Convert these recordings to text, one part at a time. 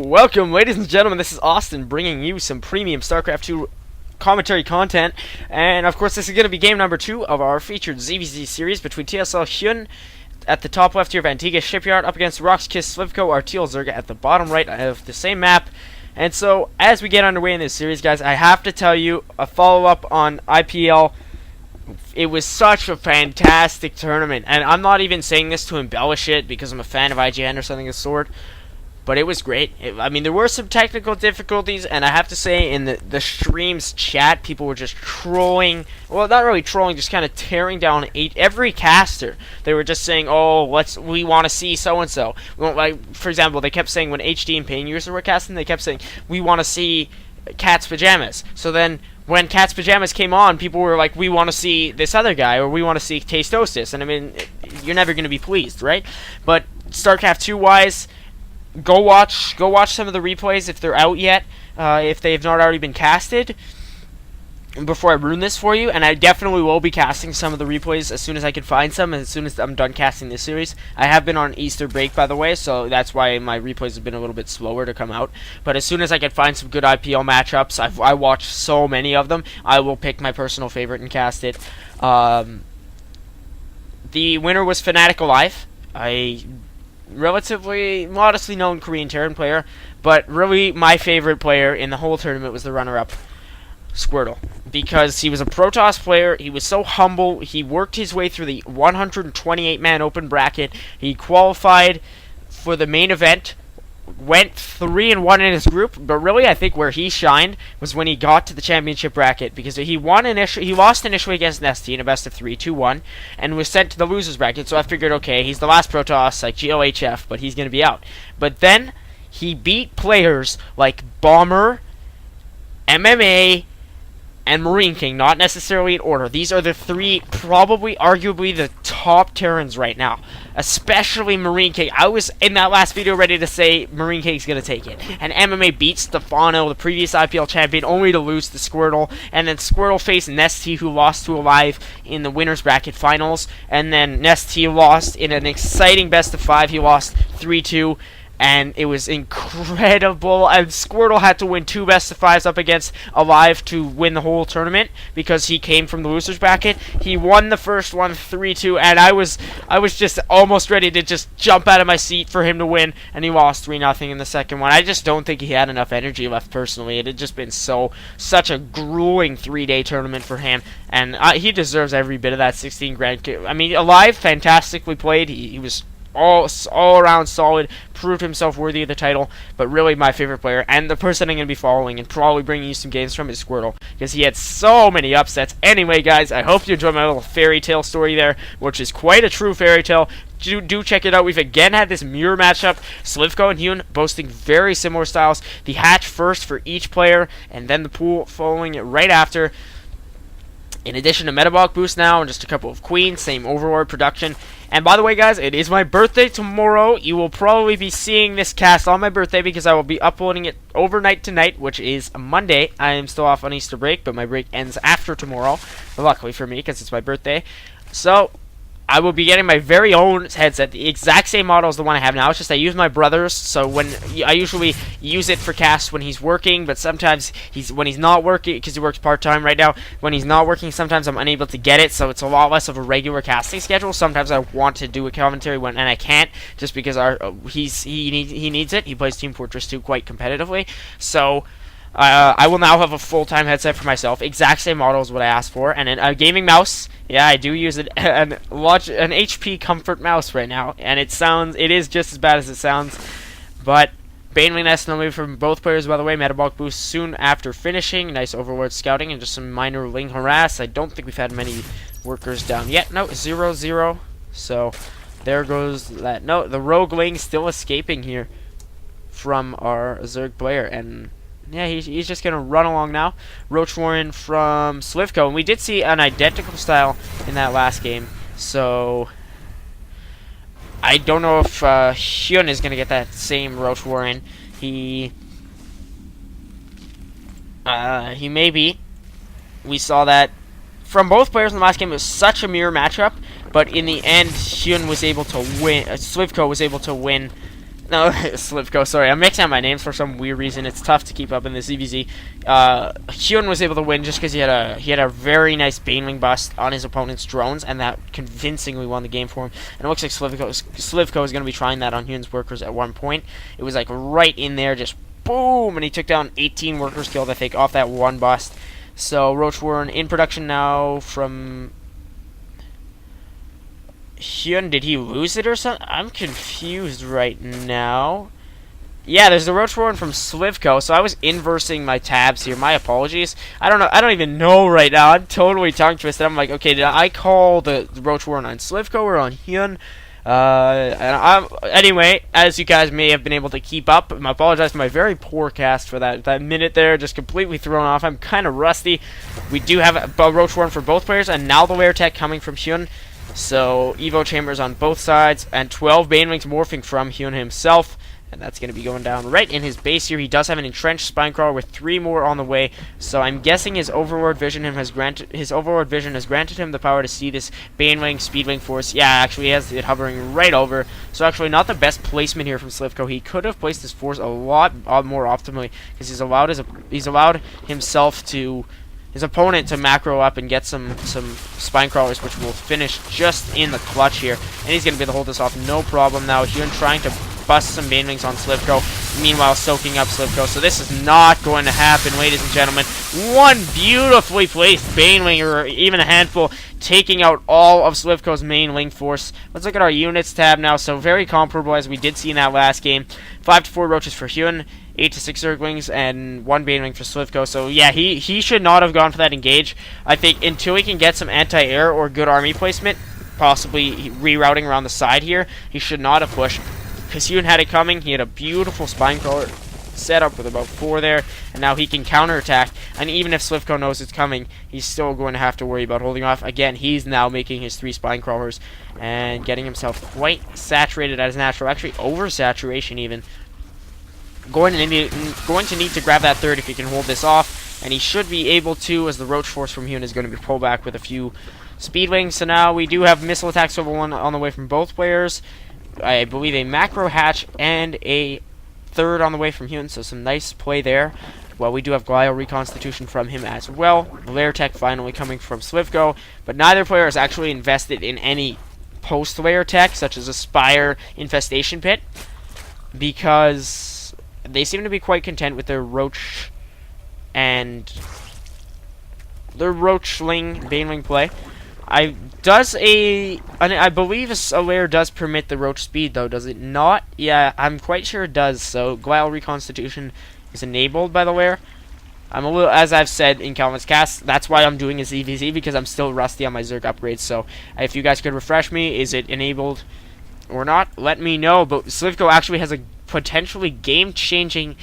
Welcome, ladies and gentlemen. This is Austin bringing you some premium StarCraft 2 commentary content. And of course, this is going to be game number 2 of our featured ZvZ series between TSLHyuN at the top left here of Antec Shipyard up against roxkisSlivko, our Teal Zerga at the bottom right of the same map. And so, as we get underway in this series, guys, I have to tell you a follow-up on IPL. It was such a fantastic tournament, and I'm not even saying this to embellish it because I'm a fan of IGN or something of the sort. But it was great. I mean, there were some technical difficulties, and I have to say, in the stream's chat, people were just trolling. Well, not really trolling, just kind of tearing down every caster. They were just saying, "Oh, we want to see so and so." Like, for example, they kept saying when HD and Pain User were casting, they kept saying, "We want to see Cat's Pajamas." So then, when Cat's Pajamas came on, people were like, "We want to see this other guy," or "We want to see Tasteostis." And I mean, you're never going to be pleased, right? But StarCraft 2 wise. Go watch some of the replays if they're out yet, if they have not already been casted, before I ruin this for you. And I definitely will be casting some of the replays as soon as I can find some, and as soon as I'm done casting this series. I have been on Easter break, by the way, so that's why my replays have been a little bit slower to come out. But as soon as I can find some good IPL matchups, I watched so many of them, I will pick my personal favorite and cast it. The winner was Fnatic Alive. Relatively modestly known Korean Terran player, but really my favorite player in the whole tournament was the runner-up, Squirtle, because he was a Protoss player. He was so humble. He worked his way through the 128-man open bracket. He qualified for the main event, went 3-1 in his group, but really I think where he shined was when he got to the championship bracket, because he lost initially against Nesty in a best of 3, 2-1, and was sent to the losers bracket. So I figured, okay, he's the last Protoss, like GLHF, but he's going to be out. But then he beat players like Bomber, MMA, and Marine King, not necessarily in order. These are the three, probably, arguably, the top Terrans right now. Especially Marine King. I was, in that last video, ready to say Marine King's going to take it. And MMA beat Stefano, the previous IPL champion, only to lose to Squirtle. And then Squirtle faced Nesty, who lost to Alive in the winner's bracket finals. And then Nesty lost in an exciting best of 5. He lost 3-2. And it was incredible, and Squirtle had to win 2 best of 5s up against Alive to win the whole tournament, because he came from the losers bracket. He won the first one 3-2, and I was just almost ready to just jump out of my seat for him to win, and he lost 3-0 in the second one. I just don't think he had enough energy left personally. It had just been such a grueling 3-day tournament for him, and he deserves every bit of that 16 grand. I mean, Alive fantastically played. He was all around solid, proved himself worthy of the title, but really my favorite player, and the person I'm going to be following and probably bringing you some games from, is Squirtle, because he had so many upsets. Anyway, guys, I hope you enjoyed my little fairy tale story there, which is quite a true fairy tale. Do check it out. We've again had this mirror matchup, Slivko and HyuN boasting very similar styles. The hatch first for each player, and then the pool following it right after. In addition to metabolic boost now, and just a couple of queens, same overlord production. And by the way, guys, it is my birthday tomorrow. You will probably be seeing this cast on my birthday, because I will be uploading it overnight tonight, which is Monday. I am still off on Easter break, but my break ends after tomorrow, luckily for me, because it's my birthday. So I will be getting my very own headset, the exact same model as the one I have now. It's just I use my brother's, so when I usually use it for casts when he's working, but sometimes when he's not working, because he works part-time right now, when he's not working, sometimes I'm unable to get it, so it's a lot less of a regular casting schedule. Sometimes I want to do a commentary and I can't, just because he needs it. He plays Team Fortress 2 quite competitively, so I will now have a full-time headset for myself. Exact same model as what I asked for. And a gaming mouse. Yeah, I do use an HP Comfort mouse right now. And it is just as bad as it sounds. But Baneliness normally from both players, by the way. Metabolic boost soon after finishing. Nice overlord scouting and just some minor Ling harass. I don't think we've had many workers down yet. No, 0-0. So there goes that. No, the rogue Ling still escaping here from our Zerg player. And yeah, he's just going to run along now. Roach Warren from Slivko. And we did see an identical style in that last game. So I don't know if HyuN is going to get that same Roach Warren. He may be. We saw that from both players in the last game. It was such a mirror matchup. But in the end, HyuN was able to win. Slivko was able to win No, Slivko, sorry. I'm mixing up my names for some weird reason. It's tough to keep up in the ZvZ. HyuN was able to win just because he had a very nice Banewing bust on his opponent's drones, and that convincingly won the game for him. And it looks like Slivko is going to be trying that on HyuN's workers at one point. It was like right in there, just boom, and he took down 18 workers killed, I think, off that one bust. So Roach Warren in production now from HyuN. Did he lose it or something? I'm confused right now. Yeah, there's the Roach Warren from Slivko, so I was inversing my tabs here. My apologies. I don't even know right now. I'm totally tongue twisted. I'm like, okay, did I call the Roach Warren on Slivko or on HyuN? Anyway, as you guys may have been able to keep up, I apologize for my very poor cast for that minute there, just completely thrown off. I'm kind of rusty. We do have a Roach Warren for both players, and now the Lair Tech coming from HyuN. So, Evo Chambers on both sides, and 12 Banewings morphing from HyuN himself. And that's going to be going down right in his base here. He does have an entrenched Spinecrawler with 3 more on the way. So I'm guessing his Overlord Vision has granted him the power to see this Banewing Speedwing force. Yeah, actually he has it hovering right over. So actually not the best placement here from Slivko. He could have placed his force a lot more optimally, because he's allowed his opponent to macro up and get some Spinecrawlers, which will finish just in the clutch here. And he's going to be able to hold this off no problem now. HyuN trying to bust some Banewings on Slivko, meanwhile soaking up Slivko. So this is not going to happen, ladies and gentlemen. One beautifully placed Banewing, or even a handful, taking out all of Slivko's main link force. Let's look at our units tab now. So very comparable as we did see in that last game. 5 to 4 roaches for HyuN, 8 to 6 Zerglings, and 1 Banewing for Slivko. So yeah, he should not have gone for that engage. I think until he can get some anti-air or good army placement, possibly rerouting around the side here, he should not have pushed. Because HyuN had it coming. He had a beautiful Spinecrawler set up with about 4 there, and now he can counterattack. And even if Slivko knows it's coming, he's still going to have to worry about holding off. Again, he's now making his 3 Spinecrawlers and getting himself quite saturated at his natural, actually oversaturation even. Going to need to grab that 3rd if he can hold this off, and he should be able to, as the Roach Force from HyuN is going to be pulled back with a few Speedwings. So now we do have Missile Attacks over 1 on the way from both players. I believe a Macro Hatch and a 3rd on the way from HyuN, so some nice play there. Well, we do have Glial Reconstitution from him as well. Lair Tech finally coming from Slivko, but neither player is actually invested in any post-Lair Tech, such as a Spire Infestation Pit, because they seem to be quite content with their Roach and their Roachling Banewing play. I believe a lair does permit the Roach speed, though, does it not? Yeah, I'm quite sure it does. So Glial Reconstitution is enabled by the lair. I'm a little, as I've said in Calvin's cast, that's why I'm doing a ZvZ, because I'm still rusty on my Zerg upgrades. So if you guys could refresh me, is it enabled or not? Let me know. But Slivko actually has a potentially game-changing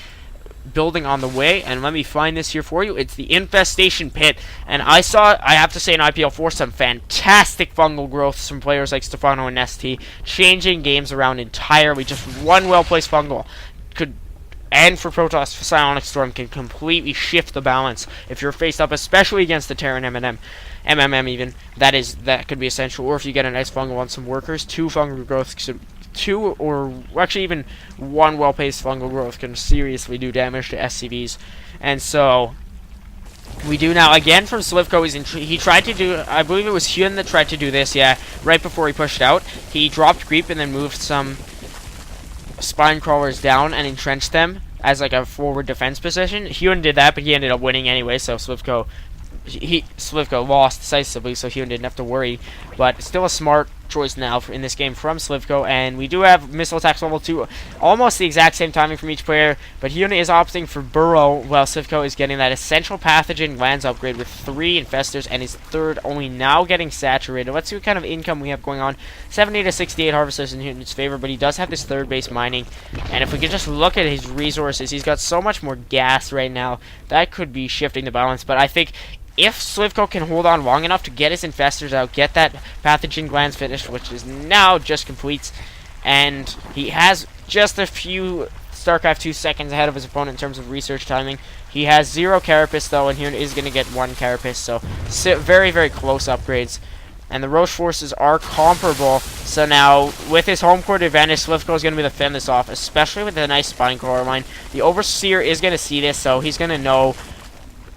building on the way, and let me find this here for you. It's the Infestation Pit, and I have to say in IPL4 some fantastic fungal growth from players like Stefano and ST, changing games around entirely. Just one well-placed fungal and for Protoss, Psionic Storm can completely shift the balance if you're faced up, especially against the Terran MMM even. That could be essential. Or if you get a nice fungal on some workers, 2 fungal growth should 2 or actually even 1 well-placed fungal growth can seriously do damage to SCVs. And so we do now again from Slivko. He tried to do, I believe it was HyuN that tried to do this, yeah, right before he pushed out. He dropped creep and then moved some Spinecrawlers down and entrenched them as like a forward defense position. HyuN did that, but he ended up winning anyway, so Slivko lost decisively, so HyuN didn't have to worry. But still a smart choice now in this game from Slivko, and we do have Missile Attacks level 2, almost the exact same timing from each player, but HyuN is opting for Burrow, while Slivko is getting that Essential Pathogen Glands upgrade with 3 Infestors, and his 3rd only now getting saturated. Let's see what kind of income we have going on. 70 to 68 Harvesters in HyuN's favor, but he does have this 3rd base mining, and if we could just look at his resources, he's got so much more gas right now, that could be shifting the balance, but I think if Slivko can hold on long enough to get his Infestors out, get that Pathogen Glands finished, which is now just complete, and he has just a few StarCraft 2 seconds ahead of his opponent in terms of research timing. He has 0 Carapace, though, and here is going to get 1 Carapace, so very, very close upgrades. and the Roach forces are comparable. So now, with his home court advantage, Slivko is going to be able to fend this off, especially with a nice spine crawler line. The Overseer is going to see this, so he's going to know.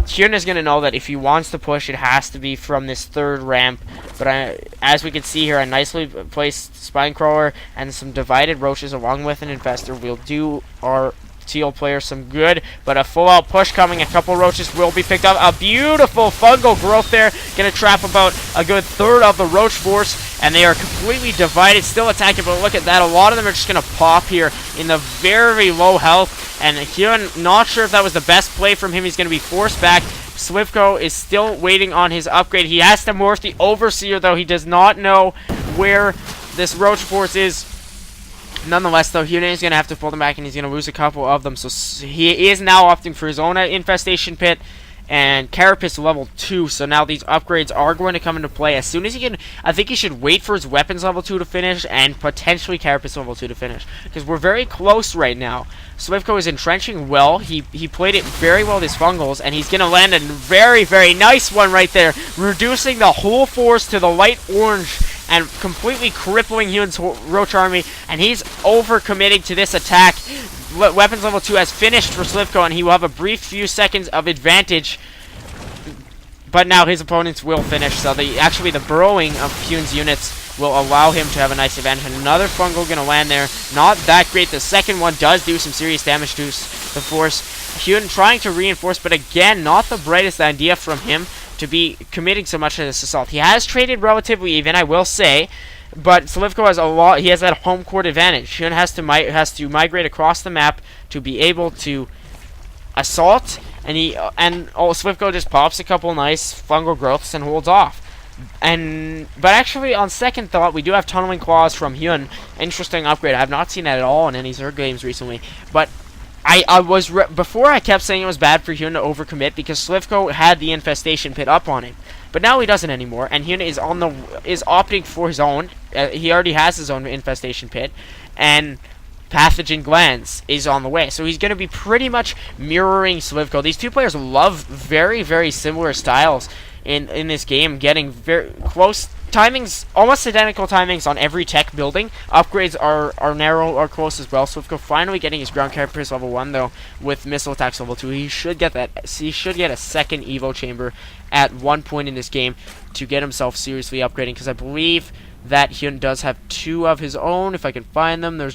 HyuN is going to know that if he wants to push, it has to be from this third ramp. But as we can see here, a nicely placed spine crawler and some divided roaches along with an infestor will do our teal player some good, but a full-out push coming. A couple roaches will be picked up. A beautiful fungal growth there. Going to trap about a good third of the roach force, and they are completely divided, still attacking, but look at that. A lot of them are just going to pop here in the very low health, and HyuN, not sure if that was the best play from him. He's going to be forced back. Slivko is still waiting on his upgrade. He has to morph the Overseer, though. He does not know where this roach force is. Nonetheless, though, HyuN is going to have to pull them back, and he's going to lose a couple of them. So he is now opting for his own infestation pit and Carapace level 2. So now these upgrades are going to come into play as soon as he can. I think he should wait for his weapons level 2 to finish and potentially Carapace level 2 to finish, because we're very close right now. Slivko is entrenching well. He played it very well, his fungals, and he's going to land a very, very nice one right there, reducing the whole force to the light orange and completely crippling HyuN's Roach army, and he's overcommitting to this attack. Weapons level 2 has finished for Slivko, and he will have a brief few seconds of advantage, but now his opponents will finish, so actually the burrowing of HyuN's units will allow him to have a nice advantage. Another fungal going to land there. Not that great. The second one does do some serious damage to the force. HyuN trying to reinforce, but again, not the brightest idea from him to be committing so much to this assault. He has traded relatively even, I will say, but Slivko has a lot. He has that home court advantage. HyuN has to migrate across the map to be able to assault, and Slivko just pops a couple nice fungal growths and holds off. But actually, on second thought, we do have tunneling claws from HyuN. Interesting upgrade. I have not seen that at all in any Zerg games recently, but before I kept saying it was bad for HyuN to overcommit because Slivko had the infestation pit up on him, but now he doesn't anymore, and HyuN is opting for his own. He already has his own infestation pit, and pathogen glands is on the way, so he's going to be pretty much mirroring Slivko. These two players love very, very similar styles in this game, getting very close timings, almost identical timings on every tech building. Upgrades are narrow or close as well. Slivko finally getting his ground carapace level 1 though, with missile attacks level 2. He should get that. He should get a second Evo chamber at one point in this game to get himself seriously upgrading, because I believe that HyuN does have 2 of his own, if I can find them. There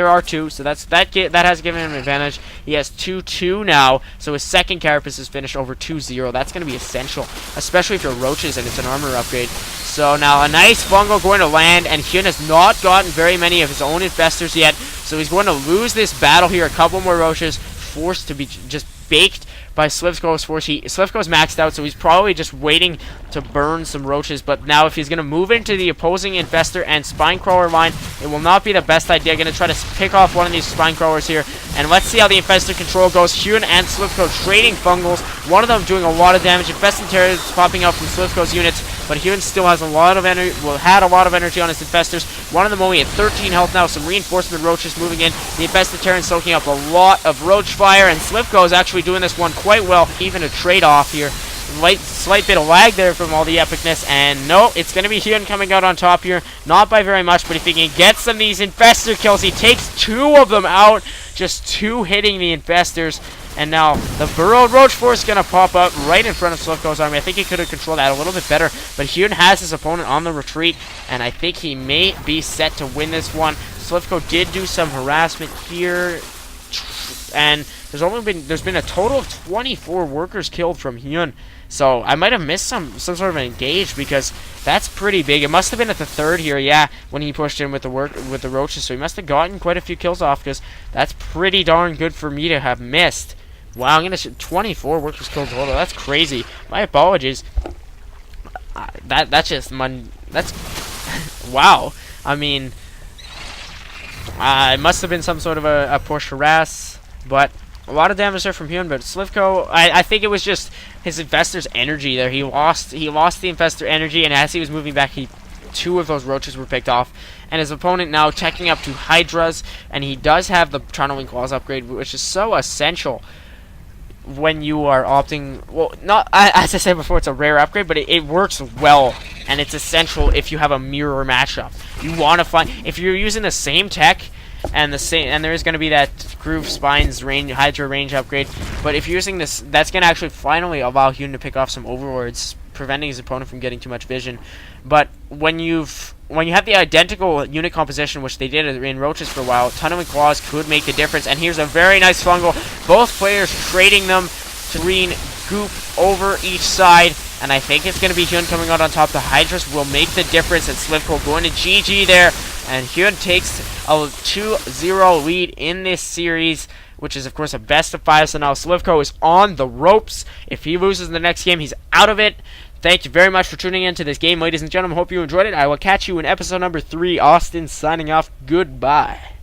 are 2, so that has given him an advantage. He has 2-2 now, so his second carapace is finished over 2-0. That's going to be essential, especially if you're roaches and it's an armor upgrade. So now a nice fungal going to land, and HyuN has not gotten very many of his own infestors yet, so he's going to lose this battle here. A couple more roaches forced to be just baked by Slivko's force. Slivko's maxed out, so he's probably just waiting to burn some roaches. But now if he's going to move into the opposing infestor and spine crawler line, it will not be the best idea. Going to try to pick off one of these spine crawlers here, and let's see how the infestor control goes. HyuN and Slivko trading fungals, one of them doing a lot of damage. Infesting terrors popping out from Slivko's units, but HyuN still has a lot of energy. Had a lot of energy on his infestors. One of them only at 13 health now. Some reinforcement roaches moving in. The infested terran soaking up a lot of roach fire, and Slivko is actually doing this one quite well. Even a trade-off here. Slight bit of lag there from all the epicness, and no, it's going to be HyuN coming out on top here. Not by very much, but if he can get some of these infestor kills, he takes 2 of them out. Just 2 hitting the infestors. And now the burrowed roach force is going to pop up right in front of Slivko's army. I think he could have controlled that a little bit better, but HyuN has his opponent on the retreat, and I think he may be set to win this one. Slivko did do some harassment here, and there's been a total of 24 workers killed from HyuN. So I might have missed some sort of an engage, because that's pretty big. It must have been at the 3rd here, yeah, when he pushed in with the roaches. So he must have gotten quite a few kills off, because that's pretty darn good for me to have missed. Wow, I'm gonna 24 workers killed total. That's crazy. My apologies. That's wow. I mean, it must have been some sort of a push harass, but a lot of damage there from HyuN. But Slivko, I think it was just his infestor's energy there. He lost the infestor energy, and as he was moving back, 2 of those roaches were picked off. And his opponent now checking up to Hydras, and he does have the tunneling claws upgrade, which is so essential when you are opting, well, not, as I said before, it's a rare upgrade, but it works well, and it's essential if you have a mirror matchup. You want to find, if you're using the same tech, and there's going to be that Groove Spine's range, Hydra range upgrade, but if you're using this, that's going to actually finally allow HyuN to pick off some overlords, preventing his opponent from getting too much vision. But when you have the identical unit composition, which they did in Roaches for a while, Tunneling Claws could make the difference. And here's a very nice fungal. Both players trading them to green goop over each side. And I think it's going to be HyuN coming out on top. The Hydras will make the difference, and Slivko going to GG there. And HyuN takes a 2-0 lead in this series, which is, of course, a best-of-5. So now Slivko is on the ropes. If he loses the next game, he's out of it. Thank you very much for tuning in to this game, ladies and gentlemen. Hope you enjoyed it. I will catch you in episode number 3. Austin signing off. Goodbye.